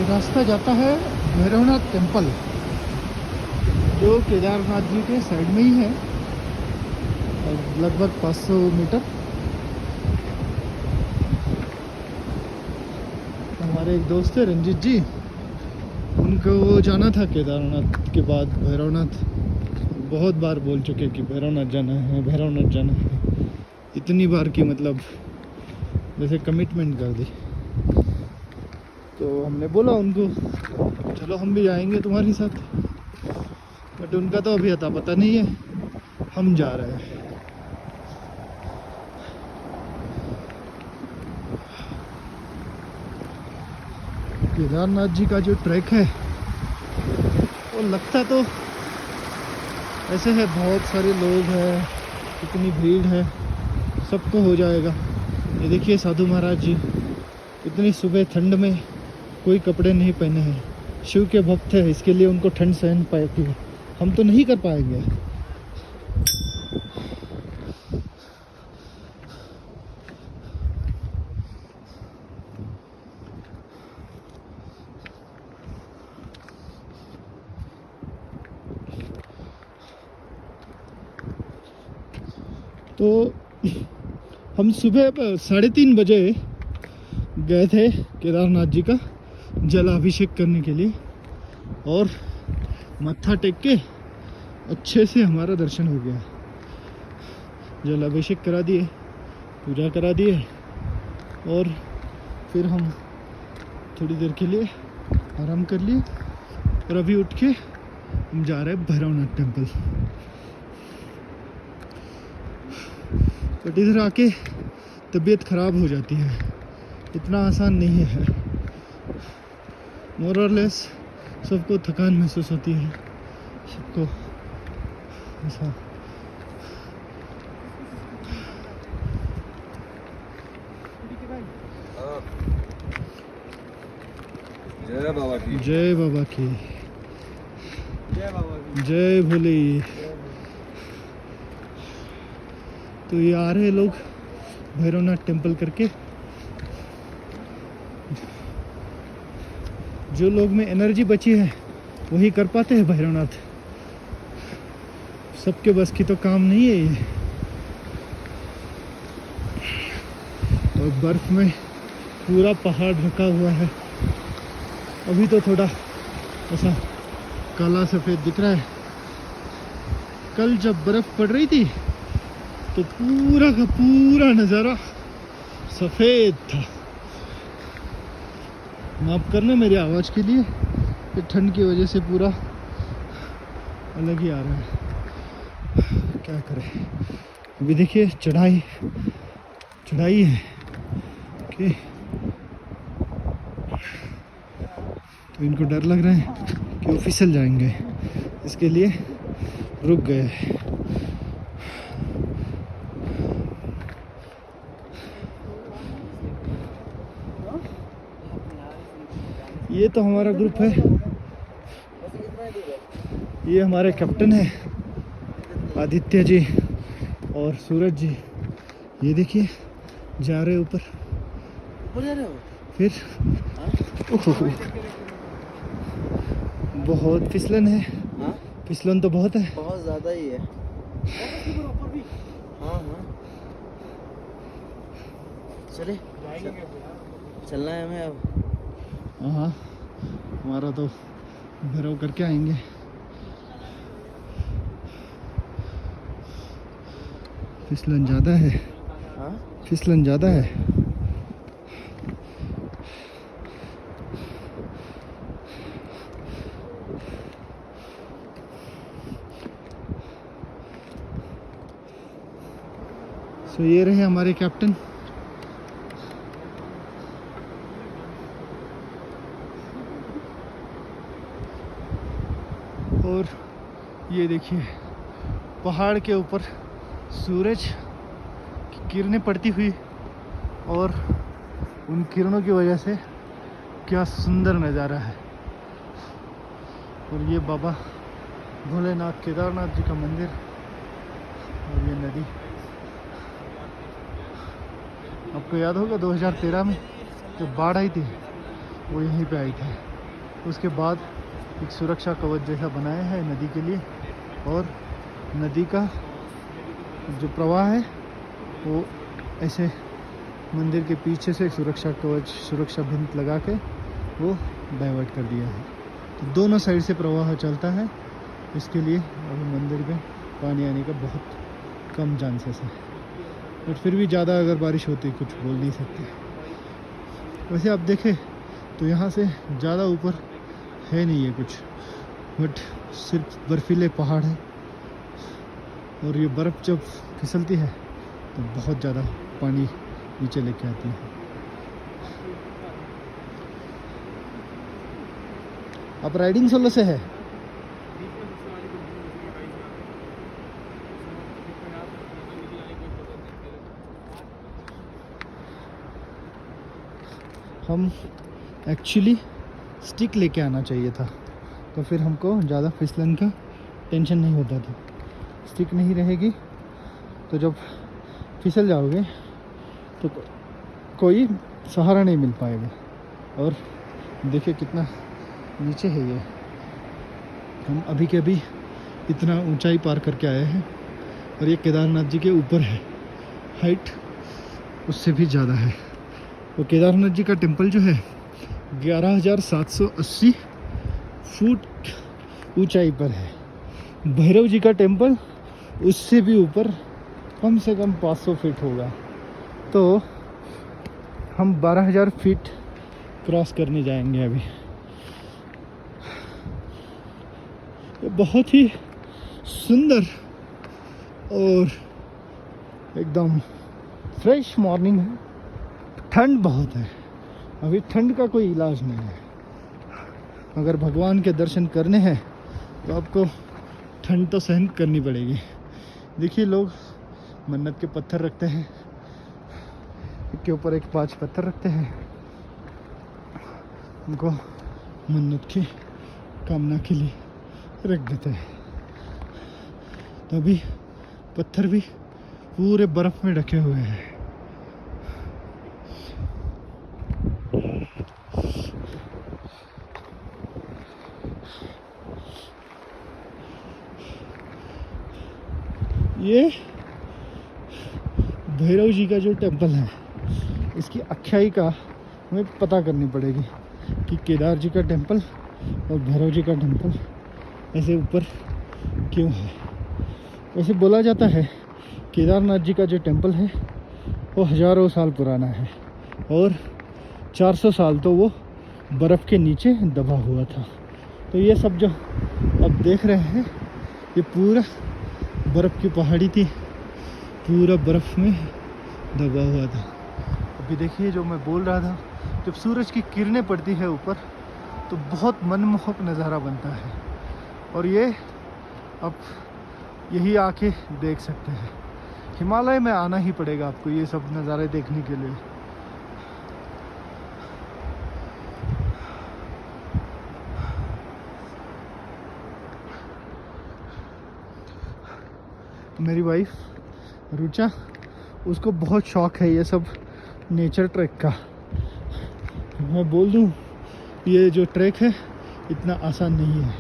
ये रास्ता जाता है भैरवनाथ टेम्पल, जो केदारनाथ जी के साइड में ही है, और लगभग 500 मीटर। हमारे एक दोस्त है रंजीत जी, उनको जाना था केदारनाथ के बाद भैरवनाथ। बहुत बार बोल चुके कि भैरवनाथ जाना है, भैरवनाथ जाना है। इतनी बार की मतलब जैसे कमिटमेंट कर दी। तो हमने बोला उनको चलो हम भी जाएंगे तुम्हारे साथ, बट उनका तो अभी अता पता नहीं है। हम जा रहे हैं। केदारनाथ जी का जो ट्रैक है वो लगता तो ऐसे है, बहुत सारे लोग हैं, इतनी भीड़ है, सबको हो जाएगा। ये देखिए साधु महाराज जी इतनी सुबह ठंड में कोई कपड़े नहीं पहने हैं। शिव के भक्त है, इसके लिए उनको ठंड सहन पाती है, हम तो नहीं कर पाएंगे। तो हम सुबह 3:30 बजे गए थे केदारनाथ जी का जलाभिषेक करने के लिए, और मत्था टेक के अच्छे से हमारा दर्शन हो गया। जलाभिषेक करा दिए, पूजा करा दिए, और फिर हम थोड़ी देर के लिए आराम कर लिए, और अभी उठ के हम जा रहे हैं भैरवनाथ टेम्पल। बट इधर आके तबीयत ख़राब हो जाती है, इतना आसान नहीं है। मोर और लेस सबको थकान महसूस होती है, सबको ऐसा। जय बाबा की, जय बाबा की, जय बाबा की, जय भोले। तो ये आ रहे लोग भैरवनाथ टेम्पल करके। जो लोग में एनर्जी बची है वही कर पाते हैं भैरवनाथ, सबके बस की तो काम नहीं है ये। और बर्फ में पूरा पहाड़ ढका हुआ है, अभी तो थोड़ा ऐसा काला सफ़ेद दिख रहा है। कल जब बर्फ पड़ रही थी तो पूरा का पूरा नज़ारा सफ़ेद था। माफ करना मेरी आवाज़ के लिए, ये ठंड की वजह से पूरा अलग ही आ रहा है, क्या करें। अभी देखिए चढ़ाई है कि तो इनको डर लग रहा है कि वो फिसल जाएंगे, इसके लिए रुक गए। ये तो हमारा ग्रुप है, ये हमारे कैप्टन है आदित्य जी और सूरज जी। ये देखिए जा रहे ऊपर, फिर बहुत फिसलन है। फिसलन तो बहुत है, बहुत ज़्यादा ही है। हाँ हाँ, चले चलना है हमें अब। हाँ, हमारा तो भैरव करके आएंगे। फिसलन ज़्यादा है, हाँ फिसलन ज़्यादा है। सो ये रहे हमारे कैप्टन। और ये देखिए पहाड़ के ऊपर सूरज की किरणें पड़ती हुई, और उन किरणों की वजह से क्या सुंदर नज़ारा है। और ये बाबा भोलेनाथ केदारनाथ जी का मंदिर, और ये नदी। आपको याद होगा 2013 में जब बाढ़ आई थी, वो यहीं पे आई थी। उसके बाद एक सुरक्षा कवच जैसा बनाया है नदी के लिए, और नदी का जो प्रवाह है वो ऐसे मंदिर के पीछे से सुरक्षा कवच, सुरक्षा भिंत लगा के वो डाइवर्ट कर दिया है। तो दोनों साइड से प्रवाह चलता है, इसके लिए अभी मंदिर में पानी आने का बहुत कम चांसेस है। बट फिर भी ज़्यादा अगर बारिश होती कुछ बोल नहीं सकते। वैसे आप देखें तो यहाँ से ज़्यादा ऊपर है नहीं है कुछ, बट सिर्फ बर्फीले पहाड़ है, और ये बर्फ़ जब फिसलती है तो बहुत ज़्यादा पानी नीचे लेके आती है। आप राइडिंग सोलो से है? हम एक्चुअली स्टिक लेके आना चाहिए था, तो फिर हमको ज़्यादा फिसलन का टेंशन नहीं होता था। स्टिक नहीं रहेगी तो जब फिसल जाओगे तो कोई सहारा नहीं मिल पाएगा। और देखिए कितना नीचे है ये। हम अभी के अभी इतना ऊंचाई पार करके आए हैं, और ये केदारनाथ जी के ऊपर है, हाइट उससे भी ज़्यादा है। तो केदारनाथ जी का टेम्पल जो है 11,780 फुट ऊंचाई पर है। भैरव जी का टेम्पल उससे भी ऊपर कम से कम 500 फीट होगा। तो हम 12,000 फीट क्रॉस करने जाएंगे अभी। ये बहुत ही सुंदर और एकदम फ्रेश मॉर्निंग है। ठंड बहुत है, अभी ठंड का कोई इलाज नहीं है। अगर भगवान के दर्शन करने हैं तो आपको ठंड तो सहन करनी पड़ेगी। देखिए लोग मन्नत के पत्थर रखते हैं, एक के ऊपर एक 5 पत्थर रखते हैं, उनको मन्नत की कामना के लिए रख देते हैं। तो अभी पत्थर भी पूरे बर्फ में ढके हुए हैं। ये भैरव जी का जो टेम्पल है, इसकी आख्यायिका हमें पता करनी पड़ेगी कि केदार जी का टेम्पल और भैरव जी का टेम्पल ऐसे ऊपर क्यों है। वैसे बोला जाता है केदारनाथ जी का जो टेम्पल है वो हज़ारों साल पुराना है, और 400 साल तो वो बर्फ़ के नीचे दबा हुआ था। तो ये सब जो अब देख रहे हैं ये पूरा बर्फ़ की पहाड़ी थी, पूरा बर्फ़ में दबा हुआ था। अभी देखिए जो मैं बोल रहा था, जब सूरज की किरणें पड़ती है ऊपर तो बहुत मनमोहक नज़ारा बनता है, और ये आप यही आके देख सकते हैं। हिमालय में आना ही पड़ेगा आपको ये सब नज़ारे देखने के लिए। मेरी वाइफ रुचा, उसको बहुत शौक है ये सब नेचर ट्रैक का। मैं बोल दूँ ये जो ट्रैक है इतना आसान नहीं है,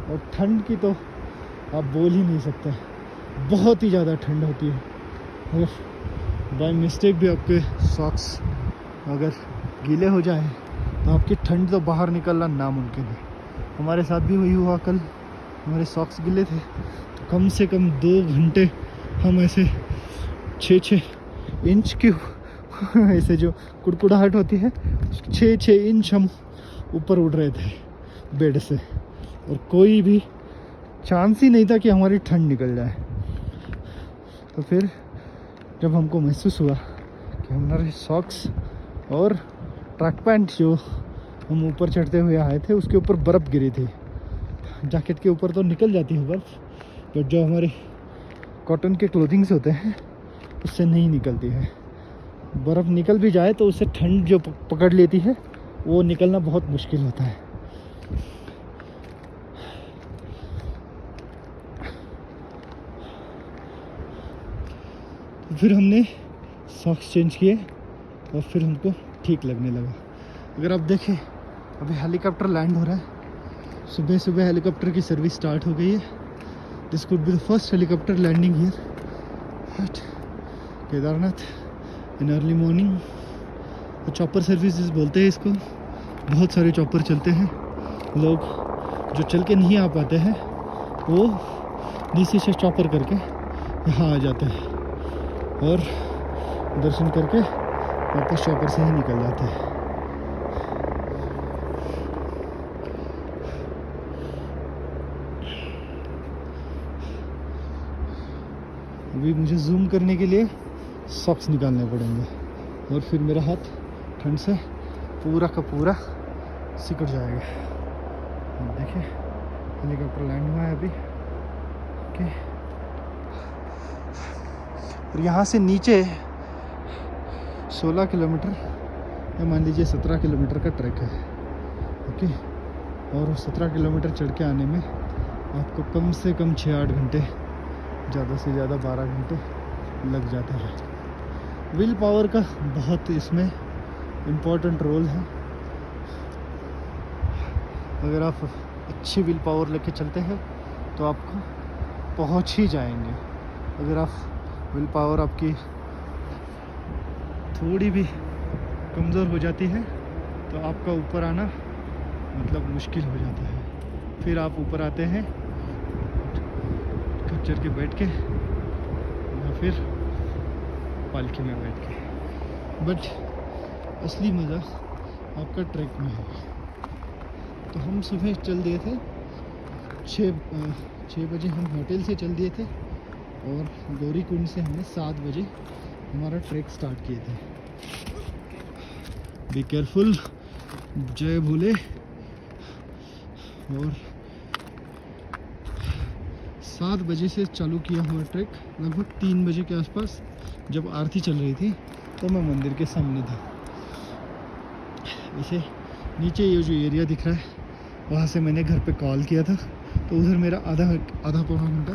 और ठंड की तो आप बोल ही नहीं सकते, बहुत ही ज़्यादा ठंड होती है। और बाय मिस्टेक भी आपके सॉक्स अगर गीले हो जाए तो आपकी ठंड तो बाहर निकलना नामुमकिन है। हमारे साथ भी वही हुआ कल, हमारे सॉक्स गीले थे तो कम से कम 2 घंटे हम ऐसे 6-6 इंच की ऐसे जो कुड़कुड़ाहट होती है 6-6 इंच हम ऊपर उड़ रहे थे बेड से, और कोई भी चांस ही नहीं था कि हमारी ठंड निकल जाए। तो फिर जब हमको महसूस हुआ कि हमारे सॉक्स और ट्रैक पैंट जो हम ऊपर चढ़ते हुए आए थे उसके ऊपर बर्फ़ गिरी थी। जैकेट के ऊपर तो निकल जाती है बर्फ़, बट जो हमारे कॉटन के क्लोथिंग्स होते हैं उससे नहीं निकलती है। बर्फ़ निकल भी जाए तो उससे ठंड जो पकड़ लेती है वो निकलना बहुत मुश्किल होता है। फिर हमने सॉक्स चेंज किए और फिर हमको ठीक लगने लगा। अगर आप देखें अभी हेलीकॉप्टर लैंड हो रहा है। सुबह सुबह हेलीकॉप्टर की सर्विस स्टार्ट हो गई है। This could be the first helicopter landing here at Kedarnath in early morning. Chopper services बोलते हैं इसको। बहुत सारे चॉपर चलते हैं। लोग जो चल के नहीं आ पाते हैं वो नीचे से चॉपर करके यहाँ आ जाते हैं और दर्शन करके वापस चॉपर से ही निकल जाते हैं। अभी मुझे जूम करने के लिए सॉक्स निकालने पड़ेंगे और फिर मेरा हाथ ठंड से पूरा का पूरा सिकुड़ जाएगा। देखिए हेलीकॉप्टर लैंड हुआ है अभी। ओके, और यहाँ से नीचे 16 किलोमीटर या मान लीजिए 17 किलोमीटर का ट्रैक है। ओके, और 17 किलोमीटर चढ़ के आने में आपको कम से कम 6-8 घंटे, ज़्यादा से ज़्यादा 12 घंटे लग जाते हैं। विल पावर का बहुत इसमें इम्पोर्टेंट रोल है। अगर आप अच्छी विल पावर लेके चलते हैं तो आपको पहुंच ही जाएंगे। अगर आप विल पावर आपकी थोड़ी भी कमज़ोर हो जाती है तो आपका ऊपर आना मतलब मुश्किल हो जाता है। फिर आप ऊपर आते हैं खच्चर के बैठ के या फिर पालकी में बैठ के। बट असली मज़ा आपका ट्रैक में है। तो हम सुबह चल दिए थे 6 बजे हम होटल से चल दिए थे और गौरी कुंड से हमने 7 बजे हमारा ट्रैक स्टार्ट किए थे। बी केयरफुल, जय भोले। और 7 बजे से चालू किया हुआ ट्रैक लगभग 3 बजे के आसपास जब आरती चल रही थी तो मैं मंदिर के सामने था। इसे नीचे ये जो एरिया दिख रहा है वहाँ से मैंने घर पे कॉल किया था तो उधर मेरा आधा पौना घंटा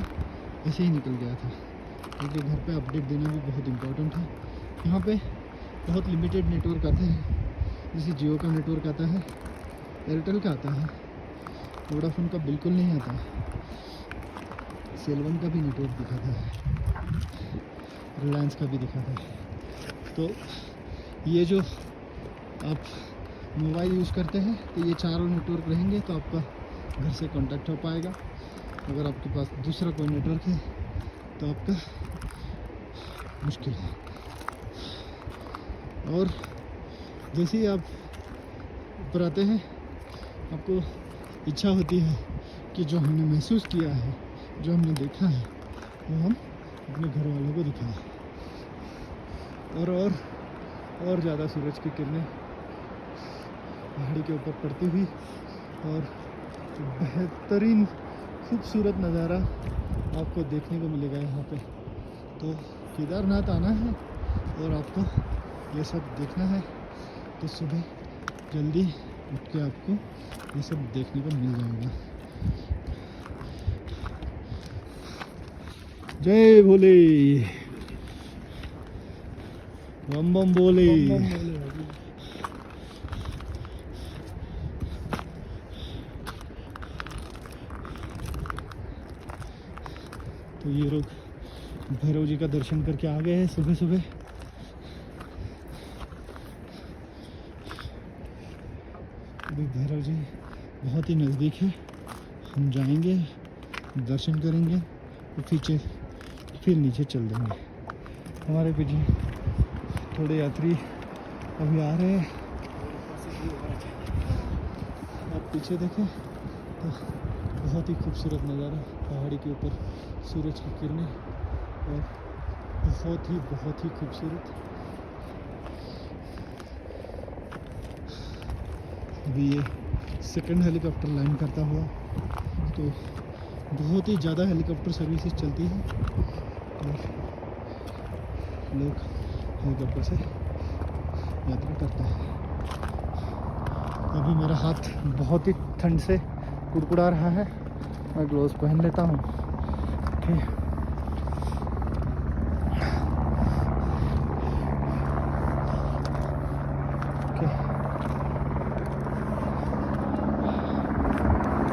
ऐसे ही निकल गया था, क्योंकि घर पे अपडेट देना भी बहुत इम्पोर्टेंट है। यहाँ पे बहुत लिमिटेड नेटवर्क आते हैं, जैसे जियो का नेटवर्क आता है, एयरटेल का आता है, वोडाफोन का बिल्कुल नहीं आता है, सेल 1 का भी नेटवर्क दिखाता है, रिलायंस का भी दिखाता है। तो ये जो आप मोबाइल यूज़ करते हैं तो ये चारों नेटवर्क रहेंगे तो आपका घर से कांटेक्ट हो पाएगा। अगर आपके पास दूसरा कोई नेटवर्क है तो आपका मुश्किल है। और जैसे ही आप ऊपर आते हैं आपको इच्छा होती है कि जो हमने महसूस किया है, जो हमने देखा है, वो हम अपने घर वालों को दिखाएं। और ज़्यादा सूरज की किरणें पहाड़ी के ऊपर पड़ती हुई और बेहतरीन खूबसूरत नज़ारा आपको देखने को मिलेगा यहाँ पे। तो केदारनाथ आना है और आपको ये सब देखना है तो सुबह जल्दी उठ के आपको ये सब देखने को मिल जाएगा। जय भोले, बम बम बोले। तो ये लोग भैरव जी का दर्शन करके आ गए हैं सुबह सुबह। अभी भैरव जी बहुत ही नज़दीक है, हम जाएंगे, दर्शन करेंगे और फिर नीचे चल देंगे। हमारे पीछे थोड़े यात्री अभी आ रहे हैं। आप पीछे देखें तो बहुत ही खूबसूरत नज़ारा, पहाड़ी के ऊपर सूरज की किरणें और बहुत ही खूबसूरत। अभी ये सेकंड हेलीकॉप्टर लैंड करता हुआ, तो बहुत ही ज़्यादा हेलीकॉप्टर सर्विसेज चलती है और लोग हेलीकॉप्टर से यात्रा करते हैं। अभी मेरा हाथ बहुत ही ठंड से कुड़कुड़ा रहा है, मैं ग्लोव्स पहन लेता हूँ। ठीक।